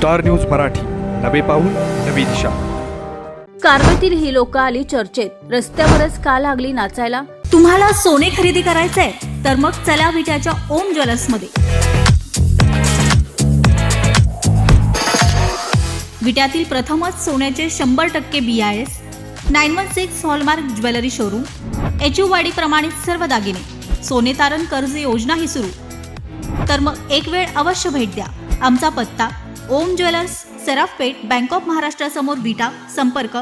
Star news Marathi, नवे पाऊल नवी दिशा. कारवेतील ही लोक आली चर्चेत. रस्त्यावरच का लागली नाचायला? तुम्हाला सोने खरेदी करायचंय तर मग चला विट्याच्या ओम ज्वेलर्स मध्ये. विट्यातील प्रथमच सोन्याचे 100% BIS 916 hallmark jewellery showroom. HUID प्रमाणित सर्व दागिने. सोने तारण कर्ज योजनाही सुरू. तर मग एक वेळ अवश्य भेट द्या. आमचा पत्ता ओम ज्वेलर्स, सराफपेठ, बँक ऑफ महाराष्ट्र समोर विटा. संपर्क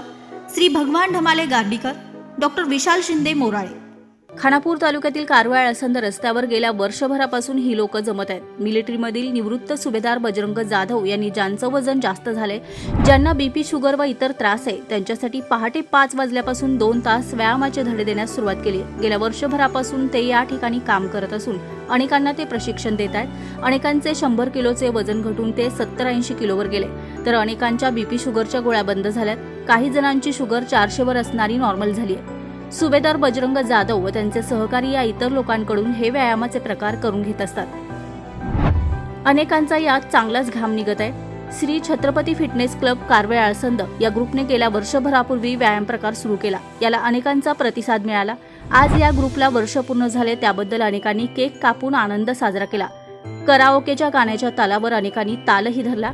श्री भगवान ढमाले गार्डीकर, डॉक्टर विशाल शिंदे मोराळे. खानापूर तालुक्यातील कारवाळ असंद रस्त्यावर गेल्या वर्षभरापासून ही लोक जमत आहेत. मिलिटरीमधील निवृत्त सुभेदार बजरंग जाधव यांनी ज्यांचं वजन जास्त झालंय, ज्यांना BP, शुगर व इतर त्रास आहे, त्यांच्यासाठी पहाटे 5 वाजल्यापासून 2 तास व्यायामाचे धडे देण्यास सुरुवात केली. गेल्या वर्षभरापासून ते या ठिकाणी काम करत असून अनेकांना ते प्रशिक्षण देत आहेत. अनेकांचे 100 किलोचे वजन घटून ते 70-80 किलोवर गेले, तर अनेकांच्या BP, शुगरच्या गोळ्या बंद झाल्यात. काही जणांची शुगर 400 वर असणारी नॉर्मल झाली आहे. सुभेदार बजरंग जाधव व त्यांचे सहकारी या इतर लोकांकडून हे व्यायामाचे प्रकार करून घेत असतात. अनेकांचा यात चांगलाच घाम निघत आहे. श्री छत्रपती फिटनेस क्लब कारवेळ आळसंद या ग्रुपने गेल्या वर्षभरापूर्वी व्यायाम प्रकार सुरू केला. याला अनेकांचा प्रतिसाद मिळाला. आज या ग्रुपला वर्ष पूर्ण झाले, त्याबद्दल अनेकांनी केक कापून आनंद साजरा केला. कराओकेच्या गाण्याच्या तालावर अनेकांनी तालही धरला.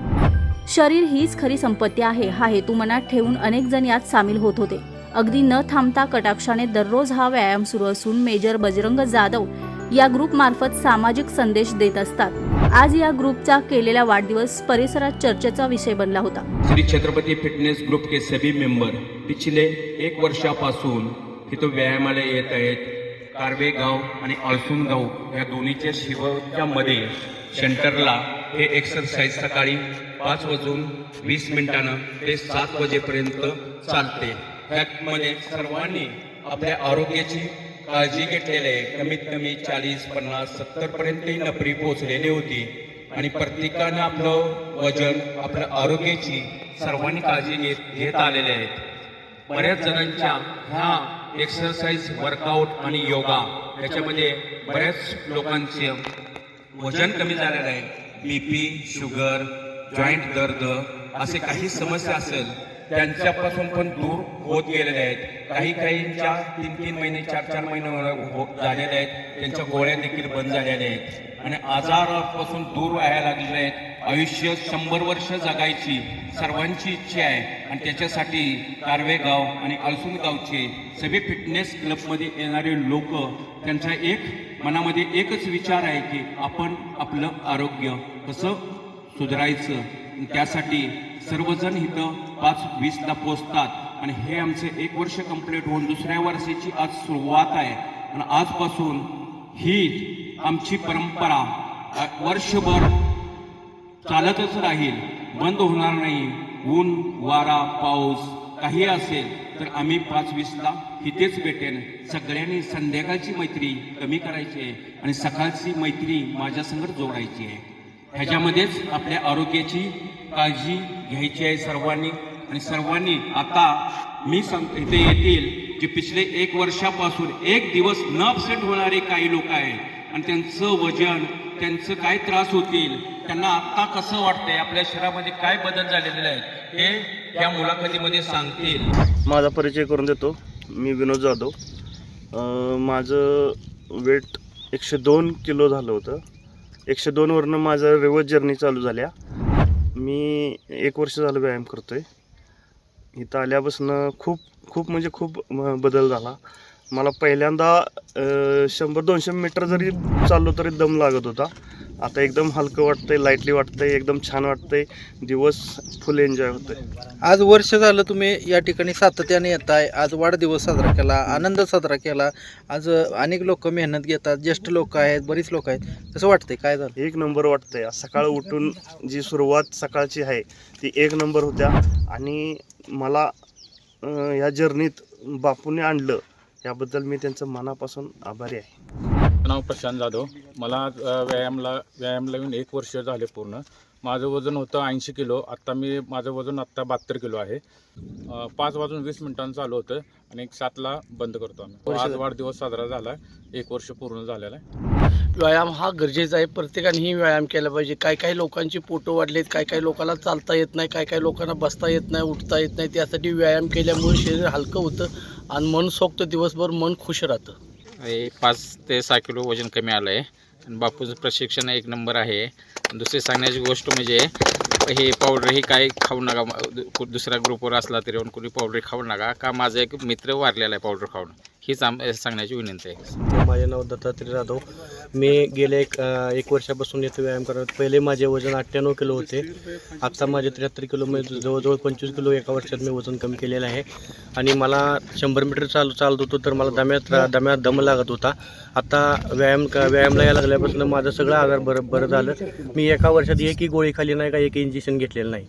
शरीर हीच खरी संपत्ती आहे हा हेतू मनात ठेवून अनेक जण यात सामील होत होते. अगदी न थांबता कटाक्षाने दररोज हा व्यायाम सुरू असून मेजर बजरंग जाधव या ग्रुप मार्फत सामाजिक संदेश देत असतात. आज या ग्रुपचा केलेला वाढदिवस परिसरात चर्चेचा विषय बनला होता. श्री छत्रपति फिटनेस ग्रुप के सभी मेंबर पिछले 1 वर्षापासून इथं व्यायामाला येत आहेत. कारवे गाव आणि अळसुंद गाव या दोन्हीच्या शिवारामध्ये सेंटरला हे एक्सरसाइज सकाळी 5:20 ते 7 वाजेपर्यंत चालते. त्यामध्ये सर्वांनी आपल्या आरोग्याची काळजी घेतलेली आहे. कमीत कमी 40, 50, 70 पर्यंत नफरी पोहोचलेली होती आणि प्रत्येकानं आपलं वजन, आपल्या आरोग्याची सर्वांनी काळजी घेत आलेले आहेत. बऱ्याच जणांच्या ह्या एक्सरसाइज, वर्कआउट आणि योगा याच्यामध्ये बऱ्याच लोकांचे वजन कमी झालेलं आहे. BP, शुगर, जॉईंट दर्द असे काही समस्या असेल त्यांच्यापासून पण दूर होत गेलेले आहेत. काहींच्या 3-3 महिने, 4-4 महिने झालेले आहेत. त्यांच्या गोळ्या देखील बंद झालेल्या आहेत आणि आजारापासून दूर व्हायला लागलेले आहेत. आयुष्य 100 वर्ष जगायची सर्वांची इच्छा आहे आणि त्याच्यासाठी कारवे गाव आणि अळसुंद गावचे सगळे फिटनेस क्लबमध्ये येणारे लोक, त्यांचा मनामध्ये एकच विचार आहे की आपण आपलं आरोग्य कसं सुधारायचं. त्यासाठी सर्वजण इथं 5:20 पोचतात आणि हे आमचे 1 वर्ष कंप्लीट होऊन दुसऱ्या वर्षाची आज सुरुवात आहे आणि आजपासून ही आमची परंपरा वर्षभर चालतच राहील, बंद होणार नाही. ऊन, वारा, पाऊस काही असेल तर आम्ही 5:20 इथेच भेटेन. सगळ्यांनी संध्याकाळची मैत्री कमी करायची आहे आणि सकाळची मैत्री माझ्यासंगत जोडायची आहे. ह्याच्यामध्येच आपल्या आरोग्याची काळजी घ्यायची आहे सर्वांनी. आणि सर्वांनी आता मी सांगतो इथे येतील जे पिछले 1 वर्षापासून 1 दिवस न अपसेट होणारे काही लोक आहेत आणि त्यांचं वजन, त्यांचं काय त्रास होतील, त्यांना आता कसं वाटतंय, आपल्या शरीरामध्ये काय बदल झालेले आहेत हे या मुलाखतीमध्ये सांगतील. माझा परिचय करून देतो. मी विनोद जाधव. माझं वेट 102 किलो झालं होतं. 102 वरनं माझं रिवर्स जर्नी चालू झाल्या. मी 1 वर्ष झालं व्यायाम करतोय. इथं आल्यापासून खूप बदल झाला. मला पहिल्यांदा 100-200 मीटर जरी चाललो तरी दम लागत होता. आता एकदम हलकं वाटतंय, लाईटली वाटतंय, एकदम छान वाटतंय. दिवस फुल एन्जॉय होतोय. आज वर्ष झालं तुम्ही या ठिकाणी सातत्याने येत आहे. आज वाढदिवस साजरा केला, आनंद साजरा केला. आज अनेक लोक मेहनत घेतात, ज्येष्ठ लोक आहेत, बरीच लोक आहेत. कसं वाटतंय, काय झालं? 1 नंबर वाटतंय. सकाळ उठून जी सुरुवात सकाळची आहे ती 1 नंबर होत्या आणि मला ह्या जर्नीत बापूने आणलं याबद्दल मी त्यांचं मनापासून आभारी आहे. नाव प्रशांत जाधव. मला व्यायामला येऊन 1 वर्ष झाले पूर्ण. माझं वजन होतं 80 किलो. माझं वजन 72 किलो आहे. 5:20 चालू होतं आणि 7ला बंद करतो आम्ही. आज वाढदिवस साजरा झाला, 1 वर्ष पूर्ण झालेला आहे. व्यायाम हा गरजेचा आहे. प्रत्येकानेही व्यायाम केला पाहिजे. काही लोकांचे पोटं वाढलेत, काही लोकांना चालता येत नाही, काही लोकांना बसता येत नाही, उठता येत नाही. त्यासाठी व्यायाम केल्यामुळे शरीर हलकं होतं आणि मन सोक्त, दिवसभर मन खुश राहतं. 5 ते 6 किलो वजन कमी आलं आहे आणि बापूचं प्रशिक्षण 1 नंबर आहे. दुसरी सांगण्याची गोष्ट म्हणजे हे पावडर ही काय खाऊ नका. दुसऱ्या ग्रुपवर असला तरी कोणी पावडर खाऊ नका. का माझा एक मित्र वारलेला आहे पावडर खाऊन. हीच सांगण्याची विनंती आहे. माझे नाव दत्तात्रय जाधव. मी गेले एक वर्षापासून येतो व्यायाम करत. पहिले माझे वजन 98 किलो होते. आता माझे 73 किलो. मी जवळजवळ 25 किलो एका वर्षात मी वजन कमी केलेलं आहे. आणि मला 100 मीटर चालत होतो तर मला दम्यात दम लागत होता. आता व्यायामला यायला लागल्यापासून माझं सगळं आजार बरं झालं. मी एका वर्षात एकही गोळी खाली नाही, का एक इंजेक्शन घेतलेलं नाही.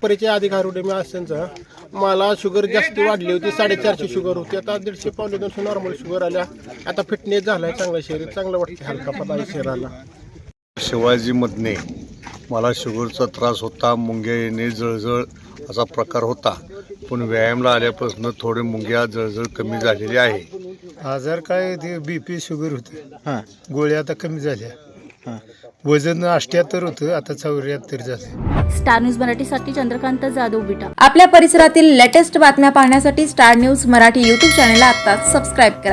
परिचय अधिकारी होते मी असताना. मला शुगर जास्त वाढली होती. 450 शुगर होती. आता 150 पावणे 200 नॉर्मल शुगर आल्या. आता फिटनेस झाला आहे, चांगलं शरीर चांगलं वाटतं, हलकापणा आहे शरीराला. शिवाजी मधने मला शुगरचा त्रास होता. मुंग्या येणे, जळजळ असा प्रकार होता. पण व्यायामला आल्यापासून थोडे मुंग्या जळजळ कमी झालेली आहे. आजार काय ते BP शुगर होते. गोळ्या आता कमी झाल्या. वजन 78 होतं, आता 74 झालं. स्टार न्यूज मराठीसाठी चंद्रकांत जाधव विटा. आपल्या परिसरातील लेटेस्ट बातम्या पाहण्यासाठी स्टार न्यूज मराठी यूट्यूब चॅनलला आत्ताच सबस्क्राईब करा.